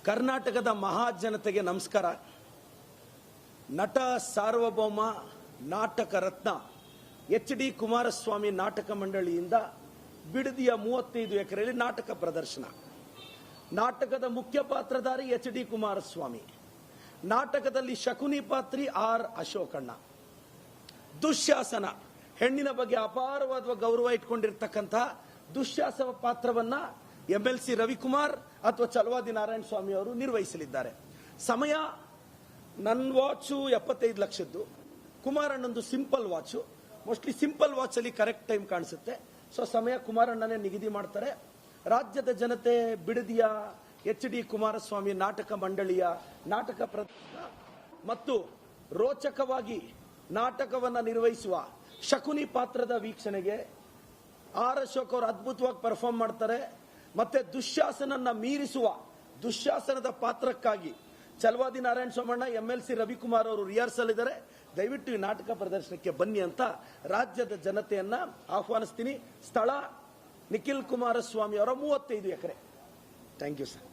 ಕರ್ನಾಟಕದ ಮಹಾಜನತೆಗೆ ನಮಸ್ಕಾರ. ನಟ ಸಾರ್ವಭೌಮ ನಾಟಕ ರತ್ನ ಎಚ್.ಡಿ. ಕುಮಾರಸ್ವಾಮಿ ನಾಟಕ ಮಂಡಳಿಯಿಂದ ಬಿಡದಿಯ 35 ಎಕರೆಯಲ್ಲಿ ನಾಟಕ ಪ್ರದರ್ಶನ. ನಾಟಕದ ಮುಖ್ಯ ಪಾತ್ರಧಾರಿ ಎಚ್.ಡಿ. ಕುಮಾರಸ್ವಾಮಿ, ನಾಟಕದಲ್ಲಿ ಶಕುನಿ ಪಾತ್ರಿ ಆರ್ ಅಶೋಕಣ್ಣ. ದುಶ್ಯಾಸನ, ಹೆಣ್ಣಿನ ಬಗ್ಗೆ ಅಪಾರವಾದ ಗೌರವ ಇಟ್ಕೊಂಡಿರ್ತಕ್ಕಂತಹ ದುಶ್ಯಾಸನ ಪಾತ್ರವನ್ನ MLC ರವಿಕುಮಾರ್ ಅಥವಾ ಚಲವಾದಿ ನಾರಾಯಣ ಸ್ವಾಮಿ ಅವರು ನಿರ್ವಹಿಸಲಿದ್ದಾರೆ. ಸಮಯ ನನ್ನ ವಾಚು 75 ಲಕ್ಷದ್ದು, ಕುಮಾರಣ್ಣಂದು simple watch. Mostly simple watch ಅಲ್ಲಿ ಕರೆಕ್ಟ್ ಟೈಮ್ ಕಾಣಿಸುತ್ತೆ. ಸೊ ಸಮಯ ಕುಮಾರಣ್ಣನೇ ನಿಗದಿ ಮಾಡ್ತಾರೆ. ರಾಜ್ಯದ ಜನತೆ ಬಿಡದಿಯ ಎಚ್.ಡಿ. ಕುಮಾರಸ್ವಾಮಿ ನಾಟಕ ಮಂಡಳಿಯ ನಾಟಕ ಪ್ರದರ್ಶನ ಮತ್ತು ರೋಚಕವಾಗಿ ನಾಟಕವನ್ನ ನಿರ್ವಹಿಸುವ ಶಕುನಿ ಪಾತ್ರದ ವೀಕ್ಷಣೆಗೆ ಆರ್ ಅಶೋಕ್ ಅವರು ಅದ್ಭುತವಾಗಿ ಪರ್ಫಾರ್ಮ್ ಮಾಡ್ತಾರೆ. ಮತ್ತೆ ದುಶ್ಯಾಸನನ್ನ ಮೀರಿಸುವ ದುಶ್ಯಾಸನದ ಪಾತ್ರಕ್ಕಾಗಿ ಚಲವಾದಿ ನಾರಾಯಣ ಸ್ವಾಮಣ್ಣ, MLC ರವಿಕುಮಾರ್ ಅವರು ರಿಹರ್ಸಲ್ ಇದ್ದಾರೆ. ದಯವಿಟ್ಟು ಈ ನಾಟಕ ಪ್ರದರ್ಶನಕ್ಕೆ ಬನ್ನಿ ಅಂತ ರಾಜ್ಯದ ಜನತೆಯನ್ನ ಆಹ್ವಾನಿಸ್ತೀನಿ. ಸ್ಥಳ ನಿಖಿಲ್ ಕುಮಾರಸ್ವಾಮಿ ಅವರ 35 ಎಕರೆ. Thank you sir.